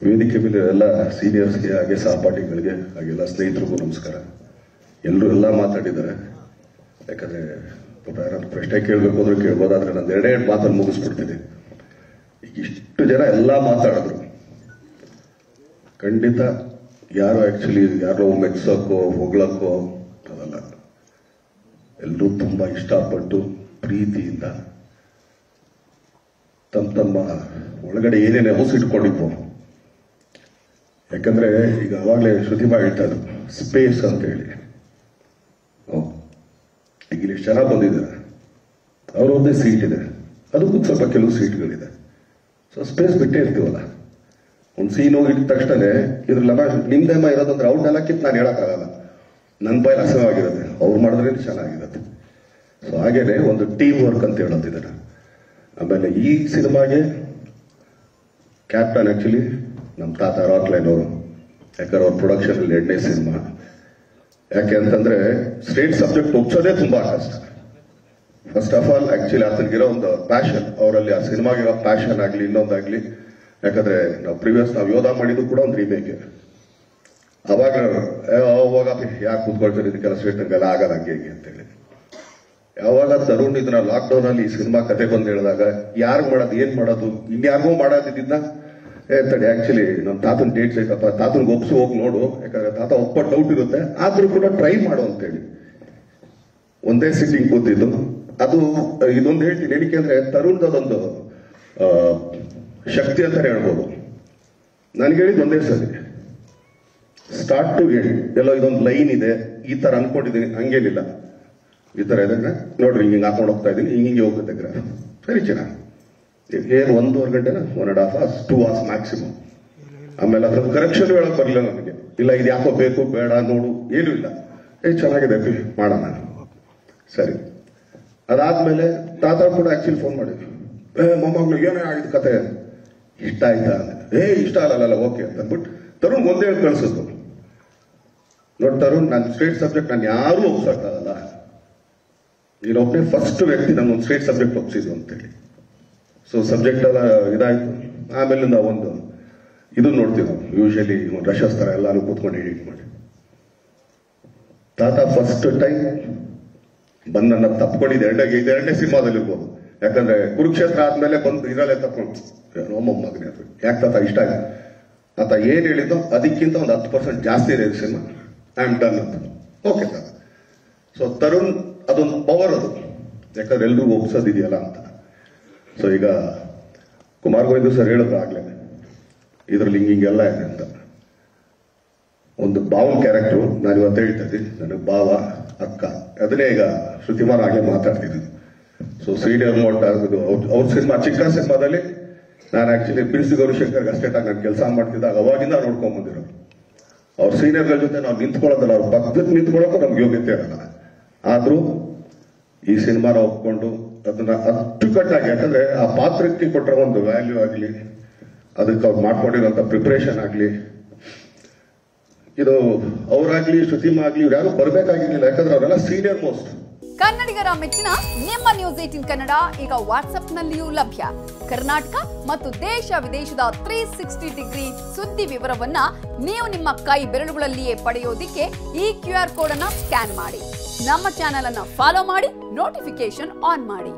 ವೇದಿಕೆ ಮೇಲೆ ಎಲ್ಲ ಸೀನಿಯರ್ಸ್ಗೆ ಹಾಗೆ ಸಹಪಾಠಿಗಳಿಗೆ ಹಾಗೆಲ್ಲ ಸ್ನೇಹಿತರಿಗೂ ನಮಸ್ಕಾರ. ಎಲ್ಲರೂ ಎಲ್ಲ ಮಾತಾಡಿದ್ದಾರೆ. ಯಾಕಂದ್ರೆ ಯಾರಾದ್ರೂ ಪ್ರಶ್ನೆ ಕೇಳಬೇಕು ಅಂದ್ರೆ ಕೇಳ್ಬೋದಾದ್ರೆ ನಾನು ಎರಡೇ ಮಾತನ್ನು ಮುಗಿಸ್ಬಿಡ್ತೀನಿ. ಈಗ ಇಷ್ಟು ಜನ ಎಲ್ಲ ಮಾತಾಡಿದ್ರು, ಖಂಡಿತ ಯಾರು ಆಕ್ಚುಲಿ ಯಾರೋ ಮೆಚ್ಚೋಕ್ಕೋ ಹೊಗಳಕ್ಕೋ ಅದಲ್ಲ. ಎಲ್ಲರೂ ತುಂಬಾ ಇಷ್ಟಪಟ್ಟು ಪ್ರೀತಿಯಿಂದ ತಮ್ಮ ಒಳಗಡೆ ಏನೇನು ಇಟ್ಕೊಂಡಿತ್ತು. ಯಾಕಂದ್ರೆ ಈಗ ಅವಾಗಲೇ ಶ್ರುತಿಮಾ ಹೇಳ್ತಾ ಇದ್ರು ಸ್ಪೇಸ್ ಅಂತ ಹೇಳಿ. ಈಗ ಇಲ್ಲಿ ಎಷ್ಟು ಜನ ಬಂದಿದ್ದಾರೆ, ಅವರೊಂದೇ ಸೀಟ್ ಇದೆ, ಅದಕ್ಕೂ ಸ್ವಲ್ಪ ಕೆಲವು ಸೀಟ್ಗಳಿದೆ. ಸೊ ಸ್ಪೇಸ್ ಬಿಟ್ಟೇ ಇರ್ತೀವಲ್ಲ. ಒಂದು ಸೀನ್ ಹೋಗಿದ ತಕ್ಷಣ ಇದ್ರಲ್ಲ ನಿಮ್ದೇಮ ಇರೋದಂದ್ರೆ ಅವ್ರನ್ನೆಲ್ಲ ಕಿತ್ತು ನಾನು ಹೇಳಕ್ಕಾಗಲ್ಲ, ನನ್ನ ಬಾಯಲ್ಲಿ ಅಸಹ್ಯವಾಗಿರುತ್ತೆ, ಅವ್ರು ಮಾಡಿದ್ರೆ ಚೆನ್ನಾಗಿರುತ್ತೆ. ಸೊ ಹಾಗೇನೆ ಒಂದು ಟೀಮ್ ವರ್ಕ್ ಅಂತ ಹೇಳೋದಿದ್ದಾರೆ. ಆಮೇಲೆ ಈ ಸಿನಿಮಾಗೆ ಕ್ಯಾಪ್ಟನ್ ಆಕ್ಚುಲಿ ನಮ್ಮ ತಾತ ರಾಕ್ಲೈನ್ ಅವರು. ಯಾಕಂದ್ರೆ ಅವ್ರ ಪ್ರೊಡಕ್ಷನ್ ಅಲ್ಲಿ 2ನೇ ಸಿನಿಮಾ. ಯಾಕೆ ಅಂತಂದ್ರೆ ಸ್ಟ್ರೇಟ್ ಸಬ್ಜೆಕ್ಟ್ ಒಪ್ಸೋದೇ ತುಂಬಾ ಕಷ್ಟ. ಫಸ್ಟ್ ಆಫ್ ಆಲ್ ಆಕ್ಚುಲಿ ಆತನಿಗಿರೋ ಒಂದು ಪ್ಯಾಷನ್, ಅವರಲ್ಲಿ ಆ ಸಿನಿಮಾಗಿರೋ ಪ್ಯಾಷನ್ ಆಗ್ಲಿ ಇನ್ನೊಂದಾಗ್ಲಿ. ಯಾಕಂದ್ರೆ ನಾವು ಯೋಧ ಮಾಡಿದ್ದು ಕೂಡ ಒಂದು ರೀಮೇಕ್. ಅವಾಗ ಯಾಕೆ ಕೂತ್ಕೊಳ್ತಾರೆ ಇದಕ್ಕೆಲ್ಲ ಸ್ಟೇಟ್ಗೆಲ್ಲ ಆಗಲ್ಲ ಹಂಗೆ ಅಂತೇಳಿ. ಯಾವಾಗ ತರುಣ್ ಇದನ್ನ ಲಾಕ್ಡೌನ್ ಅಲ್ಲಿ ಈ ಸಿನಿಮಾ ಕತೆ ಬಂದು ಹೇಳಿದಾಗ ಯಾರು ಮಾಡೋದು ಏನ್ ಮಾಡೋದು ಇನ್ಯಾರಿಗೂ ಮಾಡೋದಿದ್ದ ತಡಿ ಆಕ್ಚುಲಿ ನಮ್ಮ ತಾತನ ಡೇಟ್ಸ್ ಐತಪ್ಪ, ತಾತನ್ಗೆ ಒಪ್ಸಿ ಹೋಗಿ ನೋಡು, ಯಾಕಂದ್ರೆ ತಾತ ಒಪ್ಪ ಡೌಟ್ ಇರುತ್ತೆ, ಆದ್ರೂ ಕೂಡ ಟ್ರೈ ಮಾಡು ಅಂತೇಳಿ ಒಂದೇ ಸಿಟ್ಟಿಂಗ್ ಕೂತಿದ್ದು. ಅದು ಇದೊಂದು ಹೇಳ್ತೀನಿ ಏನಕ್ಕೆ ಅಂದ್ರೆ ತರುಣ್ದೊಂದು ಶಕ್ತಿ ಅಂತಾನೆ ಹೇಳ್ಬೋದು. ನನ್ಗೆ ಹೇಳಿದ್ ಒಂದೇ ಸರಿ ಸ್ಟಾರ್ಟ್ ಟು ಹೇಳಿ ಎಲ್ಲೋ ಇದೊಂದು ಲೈನ್ ಇದೆ ಈ ತರ ಅನ್ಕೊಂಡಿದ್ದೀನಿ, ಹಂಗೇನಿಲ್ಲ ಈ ತರ ಇದೆ ನೋಡ್ರಿ ಹಿಂಗೆ ಹಾಕೊಂಡು ಹೋಗ್ತಾ ಇದೀನಿ, ಹಿಂಗೆ ಹೋಗುತ್ತೆ ಗ್ರಾಫ್ ಸರಿ ಚೆನ್ನಾಗಿ ಏನು 1.5 ಗಂಟೆನ 1.5 hours 2 hours ಮ್ಯಾಕ್ಸಿಮಮ್. ಆಮೇಲೆ ಅದ್ರ ಕರೆಕ್ಷನ್ ಹೇಳಕ್ ಬರಲಿಲ್ಲ ನನಗೆ, ಇಲ್ಲ ಇದು ಯಾಕೋ ಬೇಕು ಬೇಡ ನೋಡು ಏನೂ ಇಲ್ಲ, ಚೆನ್ನಾಗಿದೆ ಮಾಡೋಣ ಸರಿ. ಅದಾದ್ಮೇಲೆ ತಾತ ಕೂಡ ಆಕ್ಚುಲಿ ಫೋನ್ ಮಾಡಿದ್ವಿ, ಮೊಮ್ಮಗಳು ಏನೇ ಆಗಿದ್ ಕತೆ ಇಷ್ಟ ಆಯ್ತಾ ಅಂದ್ರೆ ಇಷ್ಟ ಅಲ್ಲ ಓಕೆ ಅಂತ ಅಂದ್ಬಿಟ್ಟು ತರುಣ್ ಒಂದೇ ಕಳ್ಸಿದ್ರು. ನೋಡಿ ತರುಣ್ ನನ್ನ ಸ್ಟ್ರೇಟ್ ಸಬ್ಜೆಕ್ಟ್ ನಾನು ಯಾರೂ ಒಪ್ಸಕ್ಕಾಗಲ್ಲ, ನೀನೊಬ್ಬನೇ ಫಸ್ಟ್ ವ್ಯಕ್ತಿ ನನ್ನೊಂದು ಸ್ಟ್ರೇಟ್ ಸಬ್ಜೆಕ್ಟ್ ಒಪ್ಸಿದ್ದು ಅಂತೇಳಿ. ಸೊ ಸಬ್ಜೆಕ್ಟ್ ಎಲ್ಲ ಇದಾಯ್ತು. ಆಮೇಲೆ ನಾವೊಂದು ಇದು ನೋಡ್ತೀವಿ ನಾವು ಯೂಶಲಿ ಒಂದು ರಶಸ್ ತರ ಎಲ್ಲಾನು ಕೂತ್ಕೊಂಡು ಎಡಿಟ್ ಮಾಡಿ. ತಾತ ಫಸ್ಟ್ ಟೈಮ್ ಬಂದು ನನ್ನ ತಪ್ಕೊಂಡಿದ್ದೆ 2ನೇ ಸಿನಿಮಾದಲ್ಲಿ ಇರ್ಬೋದು. ಯಾಕಂದ್ರೆ ಕುರುಕ್ಷೇತ್ರ ಆದ್ಮೇಲೆ ಬಂದು ಇರಲ್ಲೇ ತಪ್ಕೊಂಡು ಮಗನೇ ಅದು ಯಾಕೆ ತಾತ ಇಷ್ಟ ಆಯ್ತು, ತಾತ ಏನ್ ಹೇಳಿದ್ದು ಅದಕ್ಕಿಂತ ಒಂದು 10% ಜಾಸ್ತಿ ಇದೆ ಸಿನಿಮಾ, ಐ ಆಮ್ ಡನ್ ಅಂತ. ಓಕೆ ತಾತ. ಸೊ ತರುಣ್ ಅದೊಂದು ಪವರ್ ಅದು, ಯಾಕಂದ್ರೆ ಎಲ್ರಿಗೂ ಒಪ್ಸೋದಿದೆಯಲ್ಲ ಅಂತ. ಸೊ ಈಗ ಕುಮಾರ್ ಗೋವಿಂದ ಸರ್ ಹೇಳಿದ್ರು ಆಗ್ಲೇ ಇದ್ರಲ್ಲಿ ಹಿಂಗೆಲ್ಲ ಇದೆ ಅಂತ. ಒಂದು ಭಾವನ ಕ್ಯಾರೆಕ್ಟರ್ ನಾನು ಇವತ್ತು ಹೇಳ್ತಾ ಇದ್ದೀನಿ, ನನಗೆ ಭಾವ ಅಕ್ಕ ಅದನ್ನೇ ಈಗ ಶ್ರುತಿಮಾರ್ ಹಾಗೆ ಮಾತಾಡ್ತಿದ್ದು. ಸೊ ಸೀನಿಯರ್ ಮೋಟ್ ಆಗ್ಬೋದು ಅವ್ರ ಸಿನಿಮಾ ಚಿಕ್ಕ ಸಿನಿಮಾದಲ್ಲಿ ನಾನು ಆಕ್ಚುಲಿ ಪಿಲ್ಸಿ ಗೌರಿಶಂಕರ್ಗೆ ಅಷ್ಟೇಟಾಗಿ ನಾನು ಕೆಲಸ ಮಾಡ್ತಿದ್ದಾಗ ಅವಾಗಿಂದ ನೋಡ್ಕೊಂಡ್ ಬಂದಿರೋರು. ಅವ್ರ ಸೀನಿಯರ್ಗಳ ಜೊತೆ ನಾವು ನಿಂತ್ಕೊಳ್ಳೋದಲ್ಲ, ಅವ್ರ ಪಕ್ಕಕ್ಕೆ ನಿಂತ್ಕೊಳ್ಳೋಕೆ ನಮ್ಗೆ ಯೋಗ್ಯತೆ ಇರಲ್ಲ. ಆದ್ರೂ ಈ ಸಿನಿಮಾನ ಒಪ್ಕೊಂಡು ಅದನ್ನ ಅಚ್ಚುಕಟ್ಟಾಗಿ, ಯಾಕಂದ್ರೆ ಆ ಪಾತ್ರಕ್ಕೆ ಕೊಟ್ಟರೆ ಒಂದು ವ್ಯಾಲ್ಯೂ ಆಗಲಿ, ಅದಕ್ಕೆ ಅವ್ರು ಮಾಡ್ಕೊಂಡಿರೋಂಥ ಪ್ರಿಪರೇಷನ್ ಆಗಲಿ, ಇದು ಅವರಾಗ್ಲಿ ಶ್ರುತಿಮಾ ಆಗ್ಲಿ ಇವ್ರು ಯಾರು ಬರ್ಬೇಕಾಗಿರ್ಲಿಲ್ಲ, ಯಾಕಂದ್ರೆ ಅವರೆಲ್ಲ ಸೀನಿಯರ್ ಮೋಸ್ಟ್. ಕನ್ನಡಿಗರ ಮೆಚ್ಚಿನ ನಿಮ್ಮ ನ್ಯೂಸ್ 18 ಕನ್ನಡ ಈಗ ವಾಟ್ಸ್ಆಪ್ನಲ್ಲಿಯೂ ಲಭ್ಯ. ಕರ್ನಾಟಕ ಮತ್ತು ದೇಶ ವಿದೇಶದ 360 ಡಿಗ್ರಿ ಸುದ್ದಿ ವಿವರವನ್ನ ನೀವು ನಿಮ್ಮ ಕೈ ಬೆರಳುಗಳಲ್ಲಿಯೇ ಪಡೆಯೋದಿಕ್ಕೆ ಈ QR ಕೋಡ್ ಅನ್ನ ಸ್ಕ್ಯಾನ್ ಮಾಡಿ. ನಮ್ಮ ಚಾನೆಲ್ ಅನ್ನು ಫಾಲೋ ಮಾಡಿ, ನೋಟಿಫಿಕೇಶನ್ ಆನ್ ಮಾಡಿ.